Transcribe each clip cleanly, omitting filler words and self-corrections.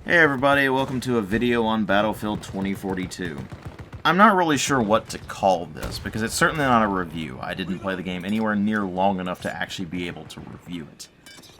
Hey everybody, welcome to a video on Battlefield 2042. I'm not really sure what to call this, because it's certainly not a review. I didn't play the game anywhere near long enough to actually be able to review it.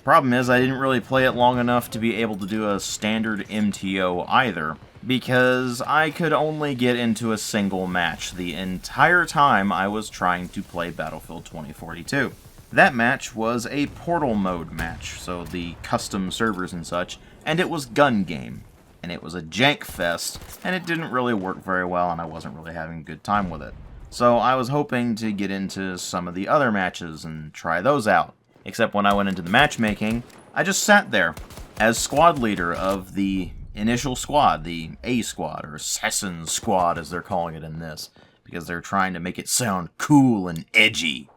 Problem is, I didn't really play it long enough to be able to do a standard MTO either, because I could only get into a single match the entire time I was trying to play Battlefield 2042. That match was a portal mode match, so the custom servers and such, and it was gun game. And it was a jank fest, and it didn't really work very well, and I wasn't really having a good time with it. So I was hoping to get into some of the other matches and try those out. Except when I went into the matchmaking, I just sat there as squad leader of the initial squad, the A squad, or Assassin squad as they're calling it in this, because they're trying to make it sound cool and edgy.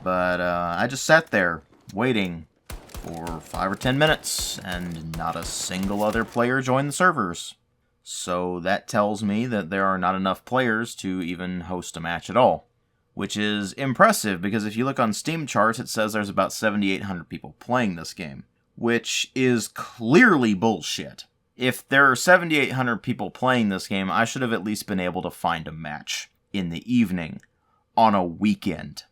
But I just sat there, waiting for 5 or 10 minutes, and not a single other player joined the servers. So that tells me that there are not enough players to even host a match at all. Which is impressive, because if you look on Steam charts, it says there's about 7,800 people playing this game. Which is clearly bullshit. If there are 7,800 people playing this game, I should have at least been able to find a match in the evening, on a weekend.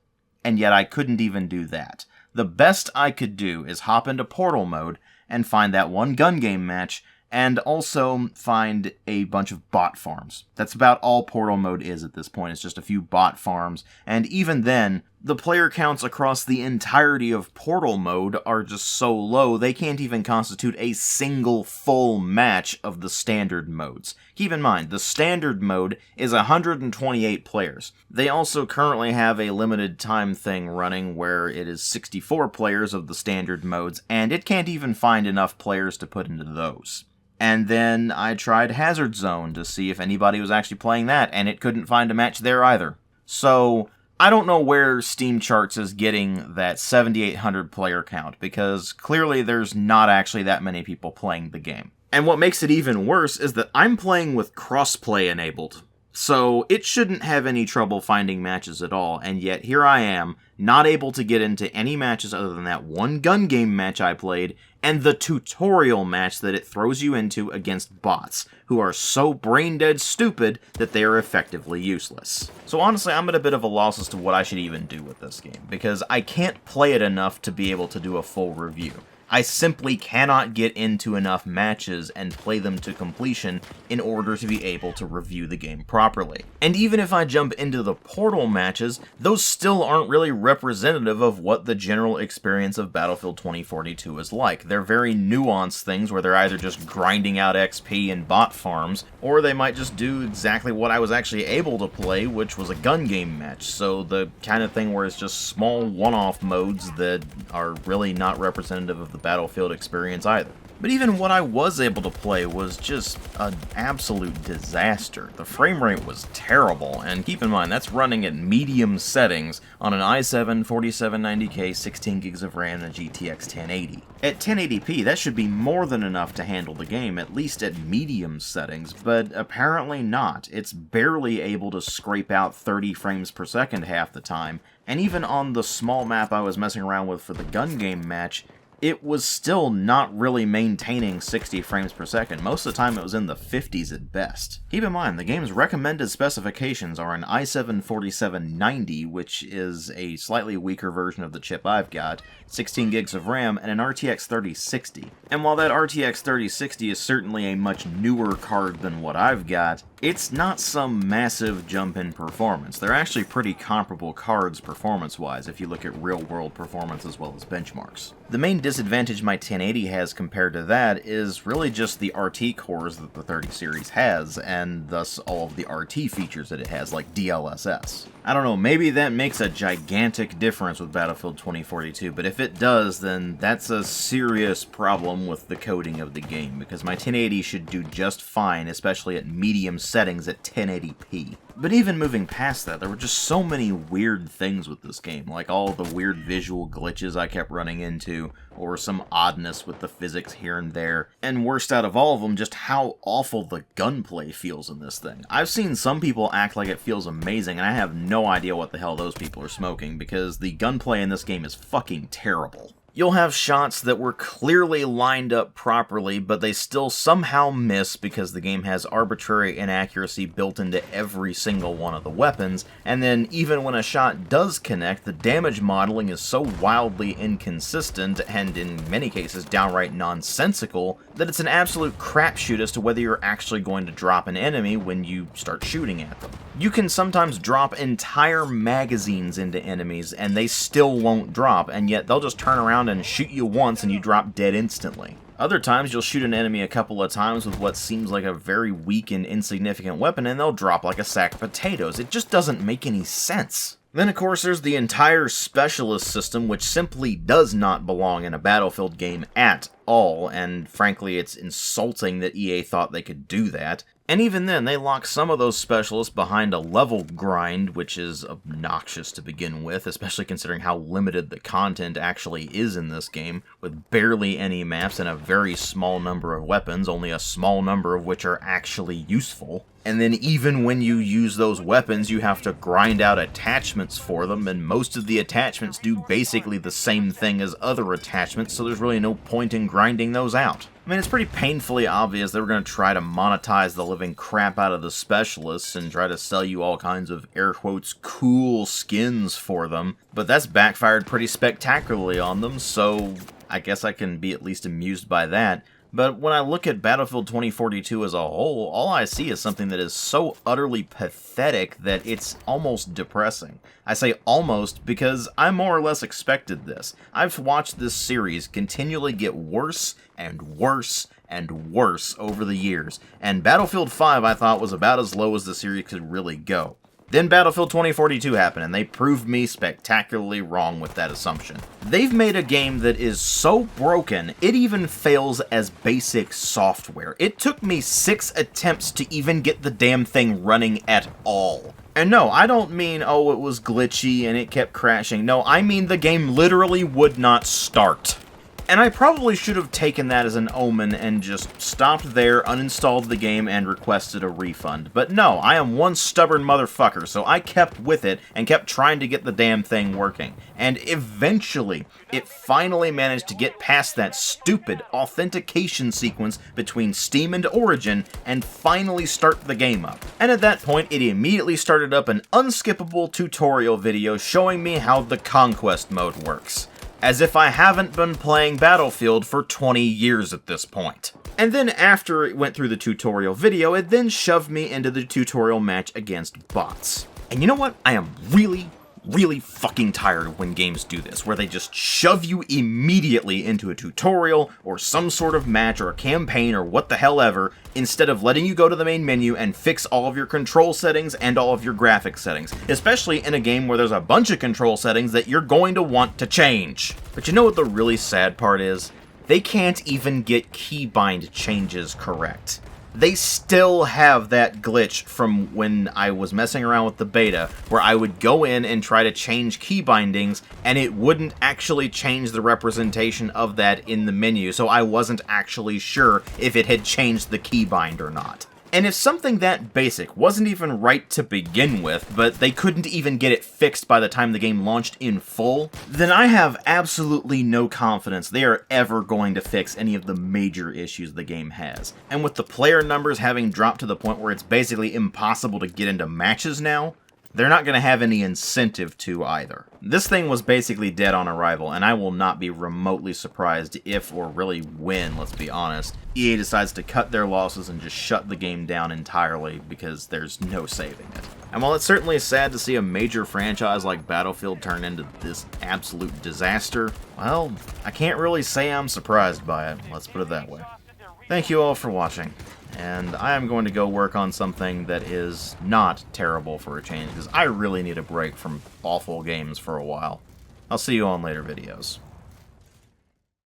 And yet I couldn't even do that. The best I could do is hop into portal mode and find that one gun game match, and also find a bunch of bot farms. That's about all portal mode is at this point. It's just a few bot farms, and even then, the player counts across the entirety of portal mode are just so low, they can't even constitute a single full match of the standard modes. Keep in mind, the standard mode is 128 players. They also currently have a limited time thing running where it is 64 players of the standard modes, and it can't even find enough players to put into those. And then I tried Hazard Zone to see if anybody was actually playing that, and it couldn't find a match there either. So, I don't know where Steam Charts is getting that 7,800 player count, because clearly there's not actually that many people playing the game. And what makes it even worse is that I'm playing with crossplay enabled. So, it shouldn't have any trouble finding matches at all, and yet here I am, not able to get into any matches other than that one gun game match I played, and the tutorial match that it throws you into against bots, who are so brain-dead stupid that they are effectively useless. So honestly, I'm at a bit of a loss as to what I should even do with this game, because I can't play it enough to be able to do a full review. I simply cannot get into enough matches and play them to completion in order to be able to review the game properly. And even if I jump into the portal matches, those still aren't really representative of what the general experience of Battlefield 2042 is like. They're very nuanced things where they're either just grinding out XP in bot farms, or they might just do exactly what I was actually able to play, which was a gun game match. So the kind of thing where it's just small one-off modes that are really not representative of the Battlefield experience either. But even what I was able to play was just an absolute disaster. The frame rate was terrible, and keep in mind that's running at medium settings on an i7 4790K 16 gigs of RAM and a GTX 1080. At 1080p, that should be more than enough to handle the game, at least at medium settings, but apparently not. It's barely able to scrape out 30 frames per second half the time, and even on the small map I was messing around with for the gun game match, it was still not really maintaining 60 frames per second. Most of the time it was in the 50s at best. Keep in mind, the game's recommended specifications are an i7 4790, which is a slightly weaker version of the chip I've got, 16 gigs of RAM, and an RTX 3060. And while that RTX 3060 is certainly a much newer card than what I've got, it's not some massive jump in performance. They're actually pretty comparable cards performance-wise if you look at real-world performance as well as benchmarks. The main disadvantage my 1080 has compared to that is really just the RT cores that the 30 series has, and thus all of the RT features that it has, like DLSS. I don't know, maybe that makes a gigantic difference with Battlefield 2042, but if it does, then that's a serious problem with the coding of the game, because my 1080 should do just fine, especially at medium settings at 1080p. But even moving past that, there were just so many weird things with this game, like all the weird visual glitches I kept running into, or some oddness with the physics here and there, and worst out of all of them, just how awful the gunplay feels in this thing. I've seen some people act like it feels amazing, and I have no idea what the hell those people are smoking, because the gunplay in this game is fucking terrible. You'll have shots that were clearly lined up properly, but they still somehow miss because the game has arbitrary inaccuracy built into every single one of the weapons, and then even when a shot does connect, the damage modeling is so wildly inconsistent, and in many cases downright nonsensical, that it's an absolute crapshoot as to whether you're actually going to drop an enemy when you start shooting at them. You can sometimes drop entire magazines into enemies, and they still won't drop, and yet they'll just turn around and shoot you once and you drop dead instantly. Other times you'll shoot an enemy a couple of times with what seems like a very weak and insignificant weapon and they'll drop like a sack of potatoes. It just doesn't make any sense. Then of course there's the entire specialist system, which simply does not belong in a Battlefield game at all, and frankly it's insulting that EA thought they could do that. And even then, they lock some of those specialists behind a level grind, which is obnoxious to begin with, especially considering how limited the content actually is in this game, with barely any maps and a very small number of weapons, only a small number of which are actually useful. And then even when you use those weapons, you have to grind out attachments for them, and most of the attachments do basically the same thing as other attachments, so there's really no point in grinding those out. I mean, it's pretty painfully obvious they were going to try to monetize the living crap out of the specialists and try to sell you all kinds of, air quotes, cool skins for them, but that's backfired pretty spectacularly on them, so I guess I can be at least amused by that. But when I look at Battlefield 2042 as a whole, all I see is something that is so utterly pathetic that it's almost depressing. I say almost because I more or less expected this. I've watched this series continually get worse and worse and worse over the years, and Battlefield 5 I thought was about as low as the series could really go. Then Battlefield 2042 happened, and they proved me spectacularly wrong with that assumption. They've made a game that is so broken, it even fails as basic software. It took me 6 attempts to even get the damn thing running at all. And no, I don't mean, oh, it was glitchy and it kept crashing. No, I mean the game literally would not start. And I probably should have taken that as an omen and just stopped there, uninstalled the game, and requested a refund. But no, I am one stubborn motherfucker, so I kept with it and kept trying to get the damn thing working. And eventually, it finally managed to get past that stupid authentication sequence between Steam and Origin and finally start the game up. And at that point, it immediately started up an unskippable tutorial video showing me how the Conquest mode works. As if I haven't been playing Battlefield for 20 years at this point. And then after it went through the tutorial video, it then shoved me into the tutorial match against bots. And you know what? I am really fucking tired of when games do this, where they just shove you immediately into a tutorial or some sort of match or a campaign or what the hell ever, instead of letting you go to the main menu and fix all of your control settings and all of your graphics settings, especially in a game where there's a bunch of control settings that you're going to want to change. But you know what the really sad part is? They can't even get keybind changes correct. They still have that glitch from when I was messing around with the beta, where I would go in and try to change key bindings, and it wouldn't actually change the representation of that in the menu, so I wasn't actually sure if it had changed the keybind or not. And if something that basic wasn't even right to begin with, but they couldn't even get it fixed by the time the game launched in full, then I have absolutely no confidence they are ever going to fix any of the major issues the game has. And with the player numbers having dropped to the point where it's basically impossible to get into matches now, they're not going to have any incentive to either. This thing was basically dead on arrival, and I will not be remotely surprised if, or really when, let's be honest, EA decides to cut their losses and just shut the game down entirely because there's no saving it. And while it's certainly sad to see a major franchise like Battlefield turn into this absolute disaster, well, I can't really say I'm surprised by it, let's put it that way. Thank you all for watching. And I am going to go work on something that is not terrible for a change, because I really need a break from awful games for a while. I'll see you on later videos.